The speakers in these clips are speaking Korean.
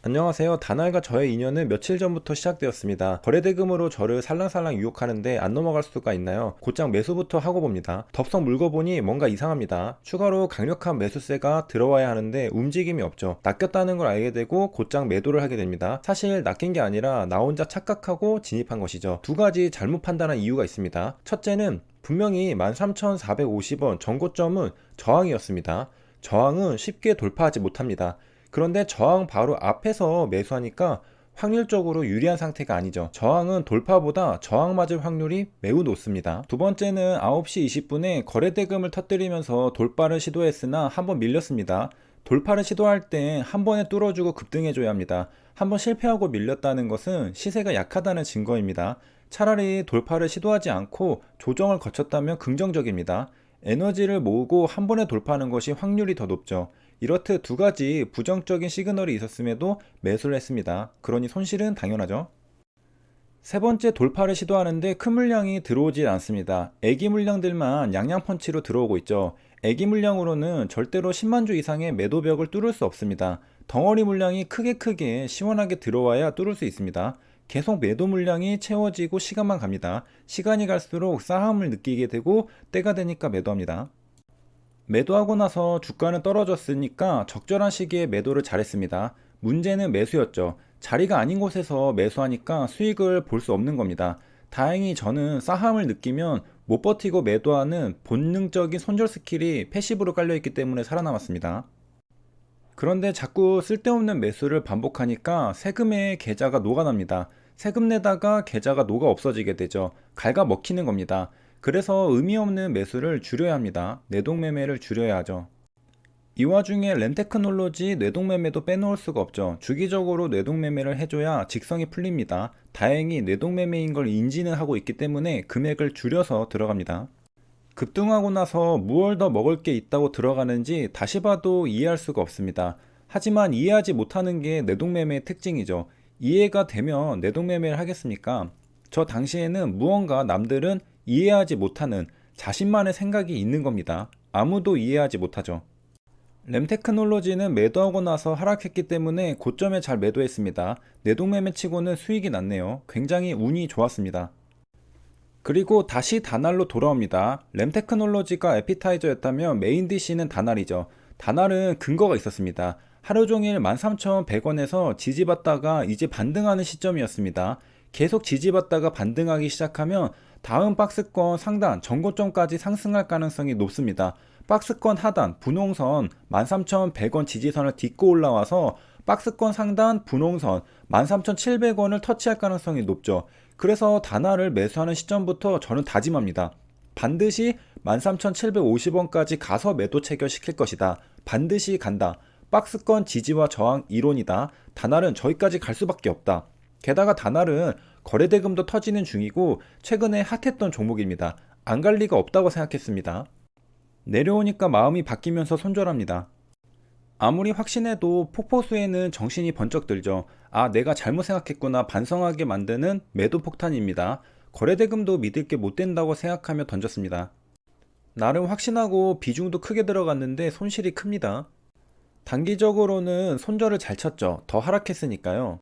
안녕하세요. 다날과 저의 인연은 며칠 전부터 시작되었습니다. 거래대금으로 저를 살랑살랑 유혹하는데 안 넘어갈 수가 있나요? 곧장 매수부터 하고 봅니다. 덥석 물고 보니 뭔가 이상합니다. 추가로 강력한 매수세가 들어와야 하는데 움직임이 없죠. 낚였다는 걸 알게 되고 곧장 매도를 하게 됩니다. 사실 낚인 게 아니라 나 혼자 착각하고 진입한 것이죠. 두 가지 잘못 판단한 이유가 있습니다. 첫째는 분명히 13,450원 전고점은 저항이었습니다. 저항은 쉽게 돌파하지 못합니다. 그런데 저항 바로 앞에서 매수하니까 확률적으로 유리한 상태가 아니죠. 저항은 돌파보다 저항 맞을 확률이 매우 높습니다. 두 번째는 9시 20분에 거래대금을 터뜨리면서 돌파를 시도했으나 한번 밀렸습니다. 돌파를 시도할 때 한 번에 뚫어주고 급등해줘야 합니다. 한번 실패하고 밀렸다는 것은 시세가 약하다는 증거입니다. 차라리 돌파를 시도하지 않고 조정을 거쳤다면 긍정적입니다. 에너지를 모으고 한 번에 돌파하는 것이 확률이 더 높죠. 이렇듯 두 가지 부정적인 시그널이 있었음에도 매수를 했습니다. 그러니 손실은 당연하죠. 세 번째 돌파를 시도하는데 큰 물량이 들어오질 않습니다. 애기 물량들만 양양펀치로 들어오고 있죠. 애기 물량으로는 절대로 10만 주 이상의 매도벽을 뚫을 수 없습니다. 덩어리 물량이 크게 시원하게 들어와야 뚫을 수 있습니다. 계속 매도 물량이 채워지고 시간만 갑니다. 시간이 갈수록 싸함을 느끼게 되고 때가 되니까 매도합니다. 매도하고 나서 주가는 떨어졌으니까 적절한 시기에 매도를 잘했습니다. 문제는 매수였죠. 자리가 아닌 곳에서 매수하니까 수익을 볼 수 없는 겁니다. 다행히 저는 싸함을 느끼면 못 버티고 매도하는 본능적인 손절 스킬이 패시브로 깔려있기 때문에 살아남았습니다. 그런데 자꾸 쓸데없는 매수를 반복하니까 세금의 계좌가 녹아납니다. 세금 내다가 계좌가 녹아 없어지게 되죠. 갉아 먹히는 겁니다. 그래서 의미 없는 매수를 줄여야 합니다. 내동매매를 줄여야 하죠. 이 와중에 램테크놀로지 뇌동매매도 빼놓을 수가 없죠. 주기적으로 뇌동매매를 해줘야 직성이 풀립니다. 다행히 뇌동매매인 걸 인지는 하고 있기 때문에 금액을 줄여서 들어갑니다. 급등하고 나서 무얼 더 먹을 게 있다고 들어가는지 다시 봐도 이해할 수가 없습니다. 하지만 이해하지 못하는 게 내동매매의 특징이죠. 이해가 되면 내동매매를 하겠습니까? 저 당시에는 무언가 남들은 이해하지 못하는 자신만의 생각이 있는 겁니다. 아무도 이해하지 못하죠. 램테크놀로지는 매도하고 나서 하락했기 때문에 고점에 잘 매도했습니다. 내동매매 치고는 수익이 났네요. 굉장히 운이 좋았습니다. 그리고 다시 다날로 돌아옵니다. 램테크놀로지가 에피타이저였다면 메인 DC는 다날이죠. 다날은 근거가 있었습니다. 하루 종일 13,100원에서 지지받다가 이제 반등하는 시점이었습니다. 계속 지지받다가 반등하기 시작하면 다음 박스권 상단 전고점까지 상승할 가능성이 높습니다. 박스권 하단 분홍선 13,100원 지지선을 딛고 올라와서 박스권 상단 분홍선 13,700원을 터치할 가능성이 높죠. 그래서 다나를 매수하는 시점부터 저는 다짐합니다. 반드시 13,750원까지 가서 매도 체결시킬 것이다. 반드시 간다. 박스권 지지와 저항 이론이다. 다날은 저기까지 갈 수밖에 없다. 게다가 다날은 거래대금도 터지는 중이고 최근에 핫했던 종목입니다. 안 갈 리가 없다고 생각했습니다. 내려오니까 마음이 바뀌면서 손절합니다. 아무리 확신해도 폭포수에는 정신이 번쩍 들죠. 아, 내가 잘못 생각했구나 반성하게 만드는 매도 폭탄입니다. 거래대금도 믿을 게 못 된다고 생각하며 던졌습니다. 나름 확신하고 비중도 크게 들어갔는데 손실이 큽니다. 단기적으로는 손절을 잘 쳤죠. 더 하락했으니까요.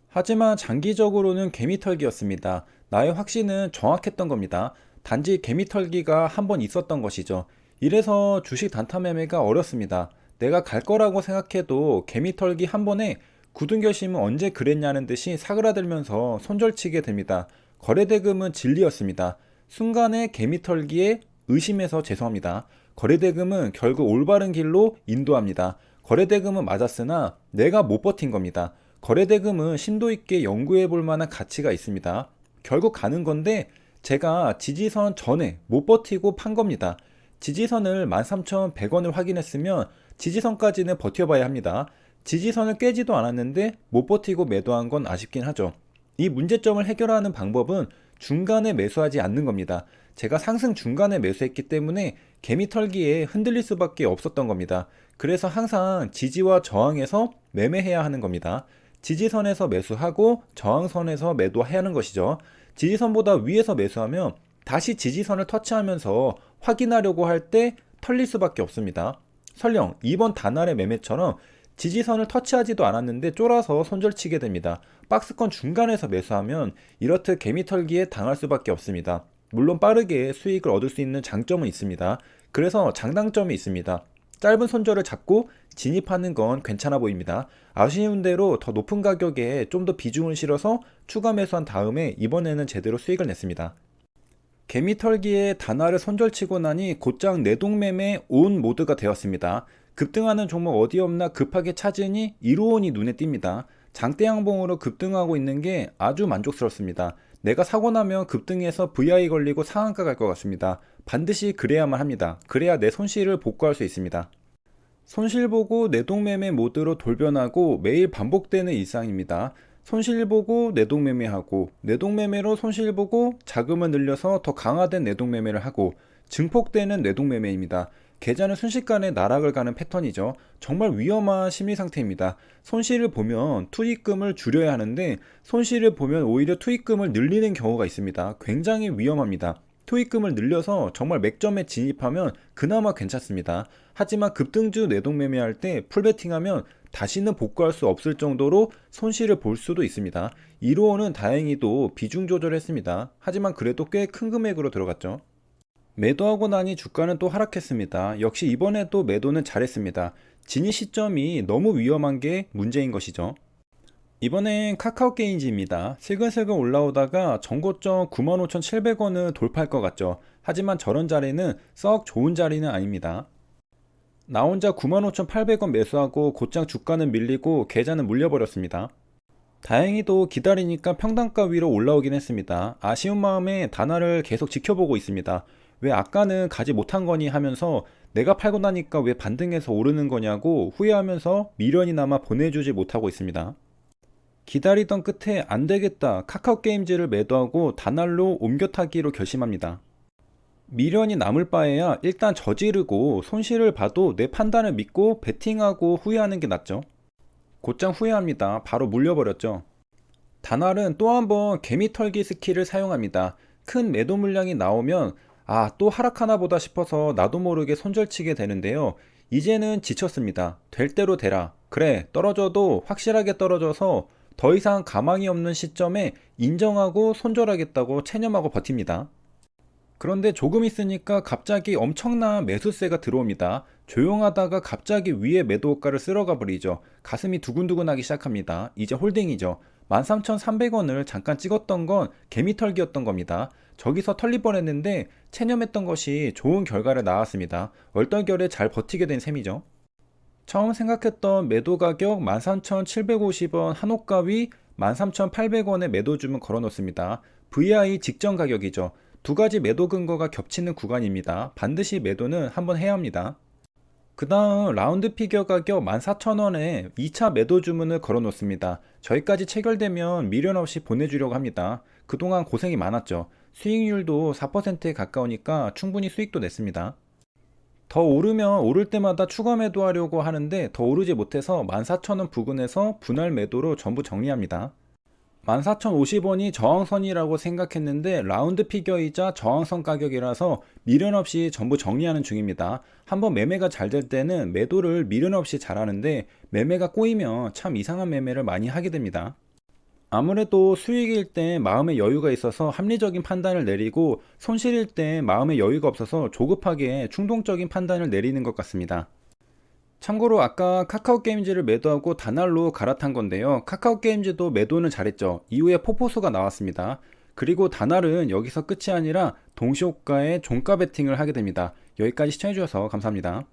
하지만 장기적으로는 개미털기였습니다. 나의 확신은 정확했던 겁니다. 단지 개미털기가 한 번 있었던 것이죠. 이래서 주식 단타 매매가 어렵습니다. 내가 갈 거라고 생각해도 개미털기 한 번에 굳은 결심은 언제 그랬냐는 듯이 사그라들면서 손절치게 됩니다. 거래대금은 진리였습니다. 순간의 개미털기에 의심해서 죄송합니다. 거래대금은 결국 올바른 길로 인도합니다. 거래대금은 맞았으나 내가 못 버틴 겁니다. 거래대금은 심도 있게 연구해 볼 만한 가치가 있습니다. 결국 가는 건데 제가 지지선 전에 못 버티고 판 겁니다. 지지선을 13,100원을 확인했으면 지지선까지는 버텨봐야 합니다. 지지선을 깨지도 않았는데 못 버티고 매도한 건 아쉽긴 하죠. 이 문제점을 해결하는 방법은 중간에 매수하지 않는 겁니다. 제가 상승 중간에 매수했기 때문에 개미털기에 흔들릴 수밖에 없었던 겁니다. 그래서 항상 지지와 저항에서 매매해야 하는 겁니다. 지지선에서 매수하고 저항선에서 매도해야 하는 것이죠. 지지선보다 위에서 매수하면 다시 지지선을 터치하면서 확인하려고 할 때 털릴 수밖에 없습니다. 설령 이번 단날의 매매처럼 지지선을 터치하지도 않았는데 쫄아서 손절치게 됩니다. 박스권 중간에서 매수하면 이렇듯 개미털기에 당할 수밖에 없습니다. 물론 빠르게 수익을 얻을 수 있는 장점은 있습니다. 그래서 장단점이 있습니다. 짧은 손절을 잡고 진입하는 건 괜찮아 보입니다. 아쉬운 대로 더 높은 가격에 좀 더 비중을 실어서 추가 매수한 다음에 이번에는 제대로 수익을 냈습니다. 개미털기에 단화를 손절치고 나니 곧장 내동매매 온 모드가 되었습니다. 급등하는 종목 어디 없나 급하게 찾으니 1호원이 눈에 띕니다. 장대 양봉으로 급등하고 있는 게 아주 만족스럽습니다. 내가 사고 나면 급등해서 VI 걸리고 상한가 갈 것 같습니다. 반드시 그래야만 합니다. 그래야 내 손실을 복구할 수 있습니다. 손실 보고 내동매매 모드로 돌변하고 매일 반복되는 일상입니다. 손실 보고 내동매매하고 내동매매로 손실 보고 자금을 늘려서 더 강화된 내동매매를 하고 증폭되는 내동매매입니다. 계좌는 순식간에 나락을 가는 패턴이죠. 정말 위험한 심리 상태입니다. 손실을 보면 투입금을 줄여야 하는데 손실을 보면 오히려 투입금을 늘리는 경우가 있습니다. 굉장히 위험합니다. 투입금을 늘려서 정말 맥점에 진입하면 그나마 괜찮습니다. 하지만 급등주 내동매매할 때 풀베팅하면 다시는 복구할 수 없을 정도로 손실을 볼 수도 있습니다. 1호원은 다행히도 비중 조절했습니다. 하지만 그래도 꽤 큰 금액으로 들어갔죠. 매도하고 나니 주가는 또 하락했습니다. 역시 이번에도 매도는 잘했습니다. 진입 시점이 너무 위험한 게 문제인 것이죠. 이번엔 카카오게임즈입니다. 슬근슬근 올라오다가 전고점 95,700원을 돌파할 것 같죠. 하지만 저런 자리는 썩 좋은 자리는 아닙니다. 나 혼자 95,800원 매수하고 곧장 주가는 밀리고 계좌는 물려버렸습니다. 다행히도 기다리니까 평단가 위로 올라오긴 했습니다. 아쉬운 마음에 단화를 계속 지켜보고 있습니다. 왜 아까는 가지 못한 거니 하면서 내가 팔고 나니까 왜 반등해서 오르는 거냐고 후회하면서 미련이나마 보내주지 못하고 있습니다. 기다리던 끝에 안되겠다 카카오게임즈를 매도하고 단알로 옮겨타기로 결심합니다. 미련이 남을 바에야 일단 저지르고 손실을 봐도 내 판단을 믿고 베팅하고 후회하는 게 낫죠. 곧장 후회합니다. 바로 물려버렸죠. 단알은 또 한번 개미털기 스킬을 사용합니다. 큰 매도 물량이 나오면 또 하락하나 보다 싶어서 나도 모르게 손절치게 되는데요. 이제는 지쳤습니다. 될 대로 되라. 그래 떨어져도 확실하게 떨어져서 더 이상 가망이 없는 시점에 인정하고 손절하겠다고 체념하고 버팁니다. 그런데 조금 있으니까 갑자기 엄청난 매수세가 들어옵니다. 조용하다가 갑자기 위에 매도가를 쓸어가 버리죠. 가슴이 두근두근하기 시작합니다. 이제 홀딩이죠. 13,300원을 잠깐 찍었던 건 개미털기였던 겁니다. 저기서 털릴 뻔했는데 체념했던 것이 좋은 결과를 낳았습니다. 얼떨결에 잘 버티게 된 셈이죠. 처음 생각했던 매도 가격 13,750원 한호가 위 13,800원에 매도 주문 걸어 놓습니다. VI 직전 가격이죠. 두 가지 매도 근거가 겹치는 구간입니다. 반드시 매도는 한번 해야 합니다. 그 다음 라운드 피겨 가격 14,000원에 2차 매도 주문을 걸어 놓습니다. 저희까지 체결되면 미련 없이 보내주려고 합니다. 그동안 고생이 많았죠. 수익률도 4%에 가까우니까 충분히 수익도 냈습니다. 더 오르면 오를 때마다 추가 매도하려고 하는데 더 오르지 못해서 14,000원 부근에서 분할 매도로 전부 정리합니다. 14,050원이 저항선이라고 생각했는데 라운드 피겨이자 저항선 가격이라서 미련 없이 전부 정리하는 중입니다. 한번 매매가 잘 될 때는 매도를 미련 없이 잘하는데 매매가 꼬이면 참 이상한 매매를 많이 하게 됩니다. 아무래도 수익일 때 마음의 여유가 있어서 합리적인 판단을 내리고 손실일 때 마음의 여유가 없어서 조급하게 충동적인 판단을 내리는 것 같습니다. 참고로 아까 카카오게임즈를 매도하고 단알로 갈아탄 건데요. 카카오게임즈도 매도는 잘했죠. 이후에 폭포수가 나왔습니다. 그리고 단알은 여기서 끝이 아니라 동시호가의 종가 베팅을 하게 됩니다. 여기까지 시청해주셔서 감사합니다.